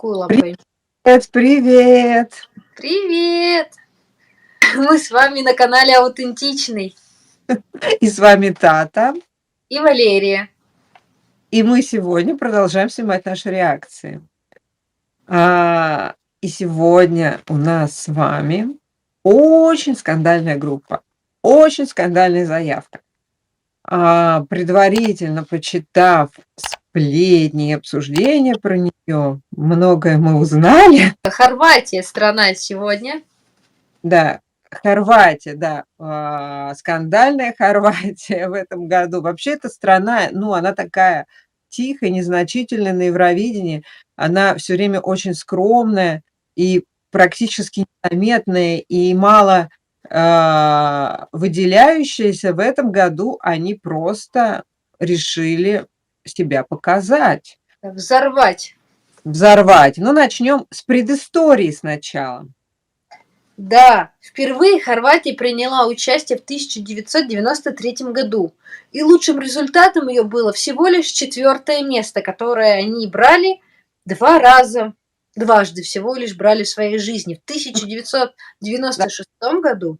Какую лапой? Привет, привет! Привет! Мы с вами на канале Аутентичный. И с вами Тата. И Валерия. И мы сегодня продолжаем снимать наши реакции. И сегодня у нас с вами очень скандальная группа, очень скандальная заявка. Предварительно почитав сплетни и обсуждения про нее, многое мы узнали. Хорватия страна сегодня. Да, Хорватия, да, скандальная Хорватия в этом году. Вообще эта страна, ну, она такая тихая, незначительная на Евровидении. Она все время очень скромная и практически незаметная, и мало, выделяющаяся. В этом году они просто решили себя показать, Взорвать. взорвать. Ну, начнем с предыстории сначала. Да, впервые Хорватия приняла участие в 1993 году. И лучшим результатом ее было всего лишь 4-е место, которое они брали дважды всего лишь брали в своей жизни. В 1996 году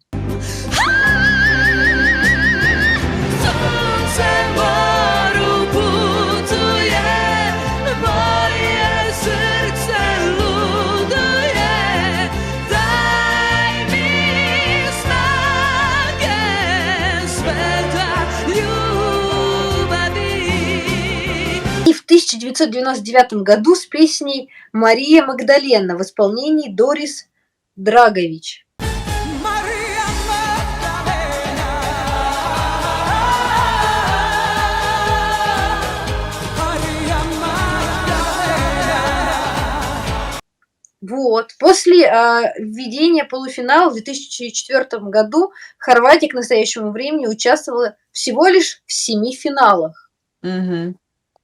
и в 1999 году с песней «Мария Магдалена» в исполнении Дорис Драгович. Вот. После введения полуфинала в 2004 году Хорватия к настоящему времени участвовала всего лишь в 7 финалах. Мгм.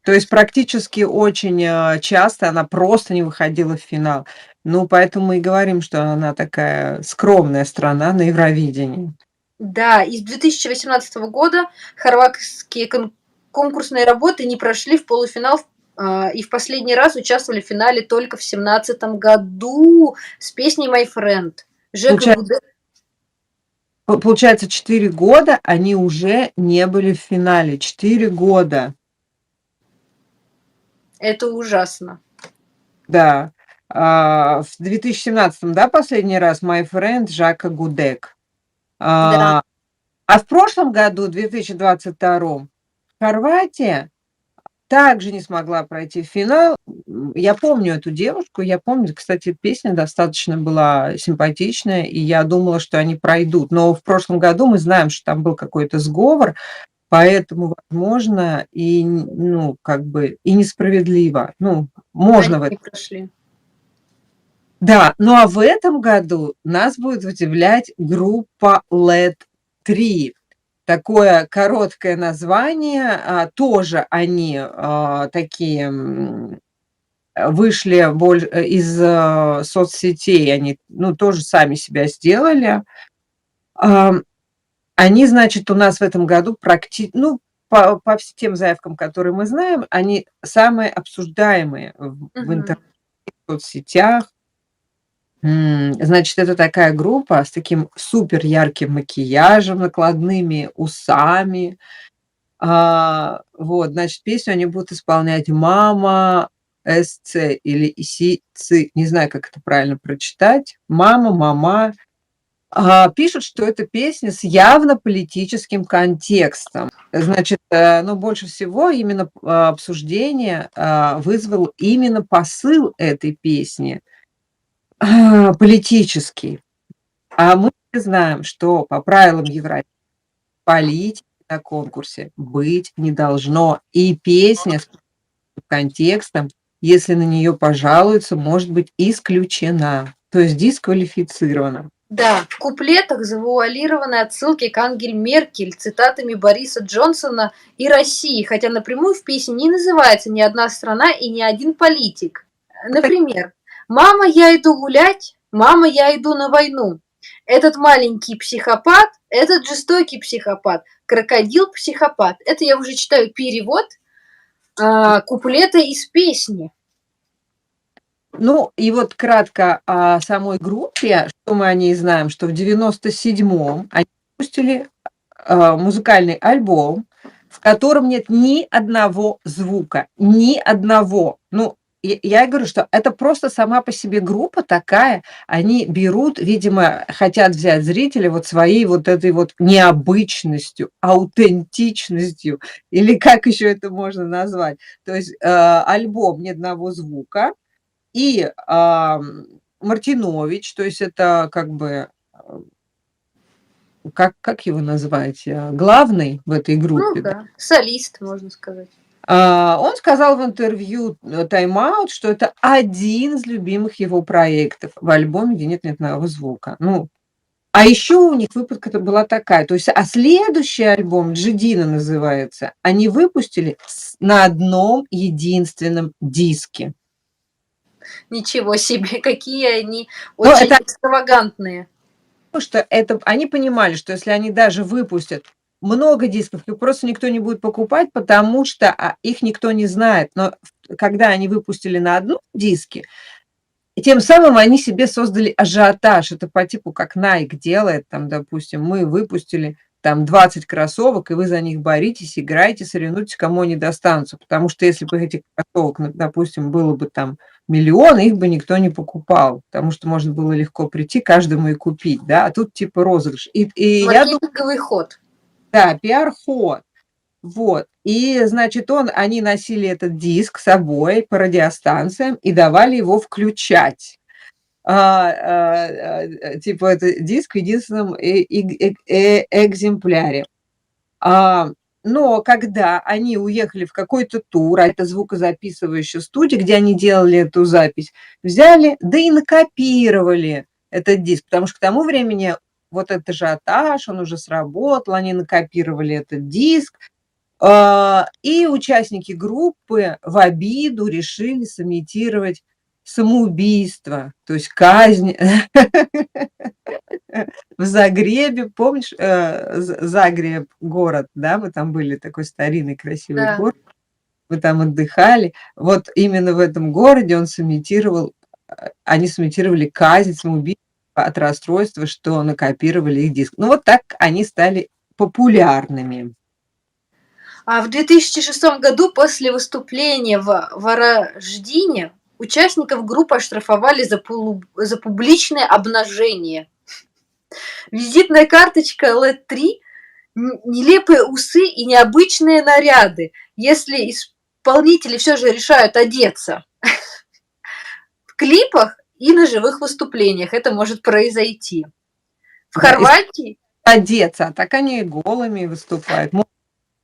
То есть практически очень, часто она просто не выходила в финал. Ну, поэтому мы и говорим, что она такая скромная страна на Евровидении. Да, и с 2018 года хорватские конкурсные работы не прошли в полуфинал, и в последний раз участвовали в финале только в 2017 году с песней «My Friend». Жека Получа Гуде. получается, 4 года они уже не были в финале. 4 года. Это ужасно. Да. В 2017, да, последний раз «My Friend» Жака Гудек. Да. В прошлом году, 2022, Хорватия также не смогла пройти в финал. Я помню эту девушку, я помню, кстати, песня достаточно была симпатичная, и я думала, что они пройдут. Но в прошлом году мы знаем, что там был какой-то сговор, поэтому, возможно, и, ну, как бы, и несправедливо. Ну, Они можно в это. не прошли. Да, ну а в этом году нас будет удивлять группа LED 3. Такое короткое название. Тоже они такие вышли из соцсетей, они, ну, тоже сами себя сделали. Они, значит, у нас в этом году ну, по тем заявкам, которые мы знаем, они самые обсуждаемые в Мгм. интернете, в соцсетях. Значит, это такая группа с таким супер ярким макияжем, накладными усами. Вот, значит, песню они будут исполнять "Мама СЦ" или "Иси-ци", не знаю, как это правильно прочитать. "Мама", "Мама". Пишут, что это песня с явно политическим контекстом. Значит, ну, больше всего именно обсуждение вызвал именно посыл этой песни, политический. А мы знаем, что по правилам Евровидения политики на конкурсе быть не должно. И песня с контекстом, если на нее пожалуются, может быть исключена, то есть дисквалифицирована. Да, в куплетах завуалированы отсылки к Ангель Меркель, цитатами Бориса Джонсона и России, хотя напрямую в песне не называется ни одна страна и ни один политик. Например, «Мама, я иду гулять», «Мама, я иду на войну». Этот маленький психопат, этот жестокий психопат, крокодил-психопат. Это я уже читаю перевод куплета из песни. Ну, и вот кратко о самой группе, что мы о ней знаем, что в 97-м они выпустили, музыкальный альбом, в котором нет ни одного звука, ни одного. Ну, я говорю, что это просто сама по себе группа такая. Они берут, видимо, хотят взять зрителя вот своей вот этой вот необычностью, аутентичностью, или как еще это можно назвать. То есть, альбом ни одного звука, и, Мартинович, то есть это как бы, как его назвать, главный в этой Ну группе, да. да, солист, можно сказать. Он сказал в интервью, Time Out, что это один из любимых его проектов в альбоме, где нет ни одного звука. Ну, а еще у них выпуск-то была такая, то есть, следующий альбом, "Джидина" называется, они выпустили на одном единственном диске. Ничего себе, какие они Но очень это экстравагантные. Потому что это они понимали, что если они даже выпустят много дисков, их просто никто не будет покупать, потому что, их никто не знает. Но когда они выпустили на одном диске, и тем самым они себе создали ажиотаж. Это по типу, как Nike делает, там, допустим, мы выпустили там 20 кроссовок, и вы за них боритесь, играете, соревнуйтесь, кому они достанутся. Потому что если бы этих кроссовок, допустим, было бы там миллион, их бы никто не покупал, потому что можно было легко прийти каждому и купить, да, а тут типа розыгрыш. И я думаю, Маркетинговый ход. да, пиар-ход. Вот. И, значит, они носили этот диск с собой по радиостанциям и давали его включать. Типа это диск в единственном экземпляре. Но когда они уехали в какой-то тур, а это звукозаписывающая студия, где они делали эту запись, взяли, да и накопировали этот диск, потому что к тому времени вот этот ажиотаж, он уже сработал, они накопировали этот диск, и участники группы в обиду решили сымитировать самоубийство, то есть казнь в Загребе. Помнишь, Загреб город, да? Мы там были, такой старинный красивый Да. город. Мы там отдыхали. Вот именно в этом городе они сымитировали казнь, самоубийство от расстройства, что накопировали их диск. Ну, вот так они стали популярными. А в 2006 году после выступления в Вараждине участников группы оштрафовали за публичное обнажение. Визитная карточка LED-3, нелепые усы и необычные наряды, если исполнители все же решают одеться. В клипах и на живых выступлениях это может произойти. В Хорватии... Одеться, а так они и голыми выступают. Могут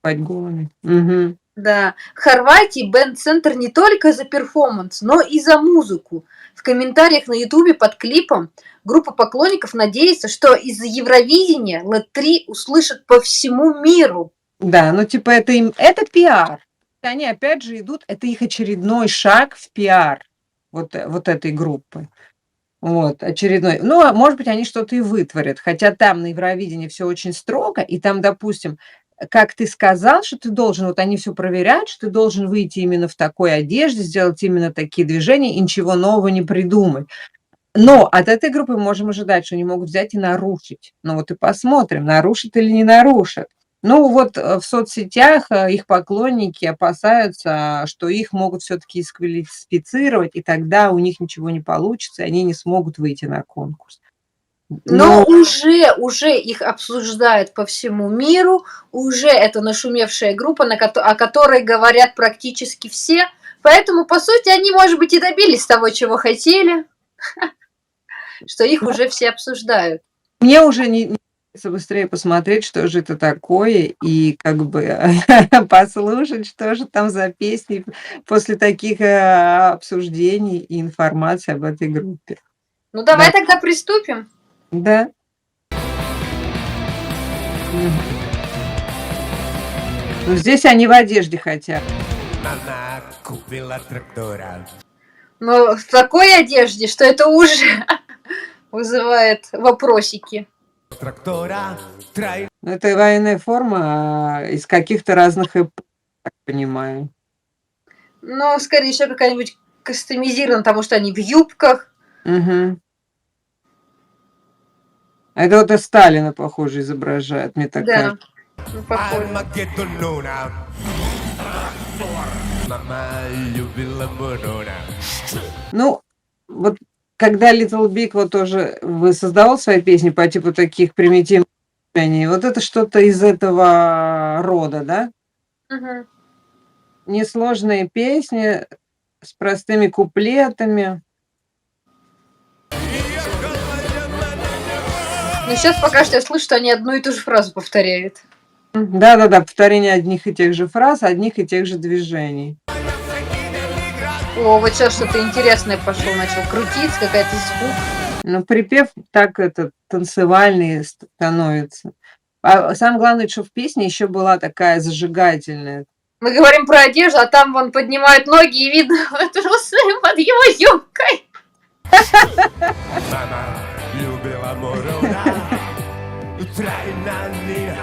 выступать голыми. Угу. Да, в Хорватии бэнд-центр не только за перформанс, но и за музыку. В комментариях на Ютубе под клипом группа поклонников надеется, что из-за Евровидения LED-3 услышат по всему миру. Да, ну типа это пиар. Они опять же идут, это их очередной шаг в пиар вот этой группы. Вот, очередной. Ну, а может быть, они что-то и вытворят, хотя там на Евровидении все очень строго, и там, допустим, как ты сказал, что ты должен, вот они все проверяют, что ты должен выйти именно в такой одежде, сделать именно такие движения и ничего нового не придумать. Но от этой группы мы можем ожидать, что они могут взять и нарушить. Ну вот и посмотрим, нарушат или не нарушат. Ну вот в соцсетях их поклонники опасаются, что их могут все-таки дисквалифицировать, и тогда у них ничего не получится, и они не смогут выйти на конкурс. Но уже их обсуждают по всему миру, уже это нашумевшая группа, о которой говорят практически все, поэтому, по сути, они, может быть, и добились того, чего хотели, что их уже все обсуждают. Мне уже не хочется быстрее посмотреть, что же это такое, и как бы послушать, что же там за песни после таких обсуждений и информации об этой группе. Ну, давай тогда приступим. Да. Ну, здесь они в одежде хотя бы. Мама купила трактора. Но в такой одежде, что это уже вызывает вопросики. Трактора. Ну, это военная форма из каких-то разных эпох, так понимаю. Ну, скорее всего, какая-нибудь кастомизировано, потому что они в юбках. Мгм. А это вот и Сталина, похоже, изображает, мне так кажется. Да, ну, похоже. Армагеддонона. Мама любила Мурона. Ну, вот когда Little Big вот тоже создавал свои песни по типу таких примитивных, вот это что-то из этого рода, да? Мгм. Несложные песни с простыми куплетами. Но сейчас пока что я слышу, что они одну и ту же фразу повторяют. Да-да-да, повторение одних и тех же фраз, одних и тех же движений. О, вот сейчас что-то интересное пошло, начал крутиться, какая-то звук. Но припев так танцевальный становится. А самое главное, что в песне еще была такая зажигательная. Мы говорим про одежду, а там вон поднимают ноги и видно трусы под его юбкой. Мама любила Мурона.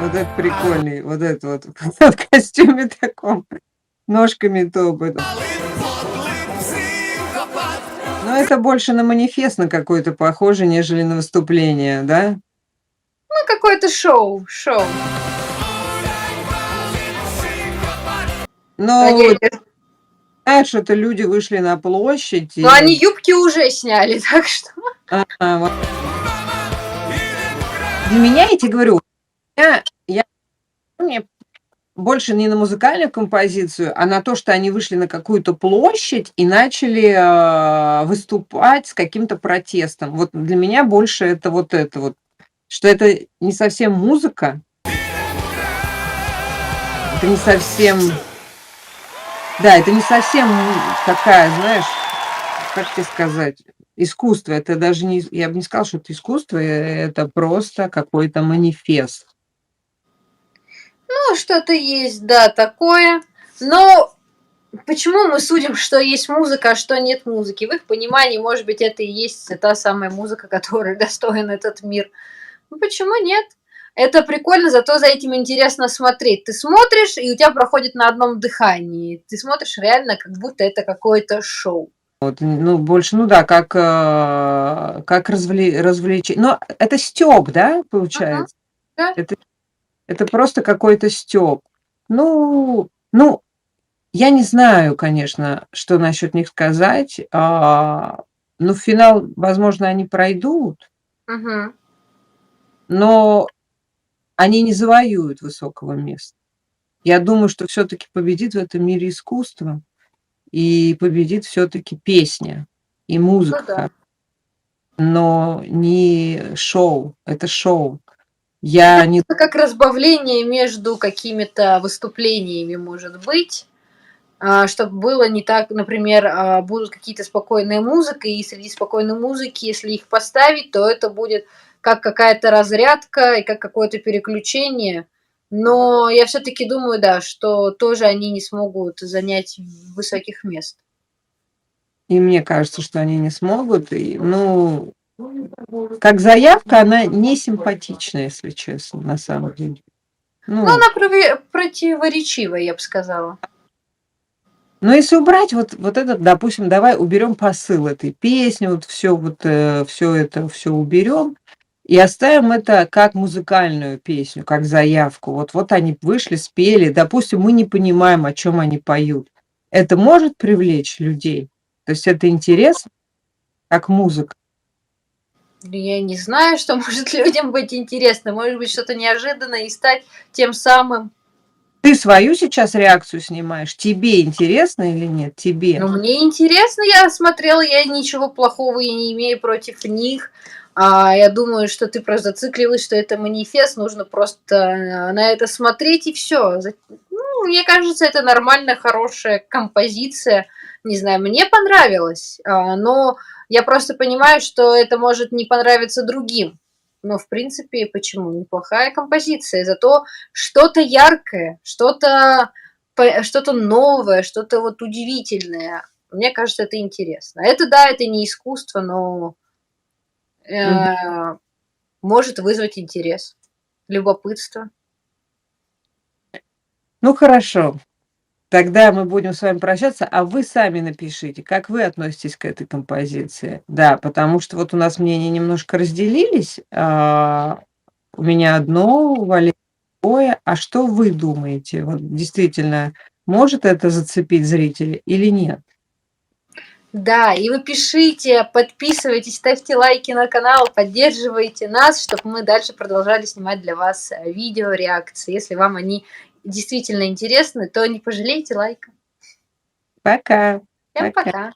Вот это прикольный, вот это вот в костюме таком, ножками топает. Но это больше на манифест на какой-то похоже, нежели на выступление, да? Ну, какое-то шоу. Но Они- знаешь, что это люди вышли на площадь. Но они юбки уже сняли, так что... Вот. Для меня, я тебе говорю, мне больше не на музыкальную композицию, а на то, что они вышли на какую-то площадь и начали выступать с каким-то протестом. Вот для меня больше это вот, что это не совсем музыка, это не совсем, да, это не совсем такая, знаешь, как тебе сказать, искусство. Это даже не, я бы не сказала, что это искусство, это просто какой-то манифест. Ну, что-то есть, да, такое. Но почему мы судим, что есть музыка, а что нет музыки? В их понимании, может быть, это и есть та самая музыка, которая достоин этот мир. Ну, почему нет? Это прикольно, зато за этим интересно смотреть. Ты смотришь, и у тебя проходит на одном дыхании. Ты смотришь реально, как будто это какое-то шоу. Вот, ну, больше, ну да, как развлечение. Но это стёб, да, получается? Да. Это просто какой-то стёб. Ну, я не знаю, конечно, что насчет них сказать. Ну, в финал, возможно, они пройдут, Мгм. но они не завоюют высокого места. Я думаю, что всё-таки победит в этом мире искусство, и победит всё-таки песня и Ну музыка. да. Но не шоу. Это шоу. Я не Это как разбавление между какими-то выступлениями, может быть, чтобы было не так, например, будут какие-то спокойные музыки, и среди спокойной музыки, если их поставить, то это будет как какая-то разрядка и как какое-то переключение. Но я все-таки думаю, да, что тоже они не смогут занять высоких мест. и мне кажется, что они не смогут. И, ну, как заявка, она не симпатичная, если честно, на самом деле. Но Ну, она противоречивая, я бы сказала. но если убрать вот этот, допустим, давай уберем посыл этой песни, вот всё всё уберем и оставим это как музыкальную песню, как заявку. Вот они вышли, спели, допустим, мы не понимаем, о чем они поют. Это может привлечь людей? То есть это интересно, как музыка? Я не знаю, что может людям быть интересно. Может быть, что-то неожиданное и стать тем самым. Ты свою сейчас реакцию снимаешь? Тебе интересно или нет? Тебе. Ну, мне интересно, я смотрела, я ничего плохого и не имею против них. Я думаю, что ты просто зациклилась, что это манифест, нужно просто на это смотреть и все. Ну, мне кажется, это нормальная, хорошая композиция. Не знаю, мне понравилось, но я просто понимаю, что это может не понравиться другим. Но, в принципе, почему? Неплохая композиция. Зато что-то яркое, что-то новое, что-то вот удивительное. Мне кажется, это интересно. Это да, это не искусство, но Мгм. может вызвать интерес, любопытство. Ну, хорошо. Тогда мы будем с вами прощаться, а вы сами напишите, как вы относитесь к этой композиции. Да, потому что вот у нас мнения немножко разделились. У меня одно, у Валерии другое. А что вы думаете? Вот действительно, может это зацепить зрителей или нет? Да, и вы пишите, подписывайтесь, ставьте лайки на канал, поддерживайте нас, чтобы мы дальше продолжали снимать для вас видео, реакции. Если вам они действительно интересны, то не пожалейте лайка. Пока. Всем Пока. пока!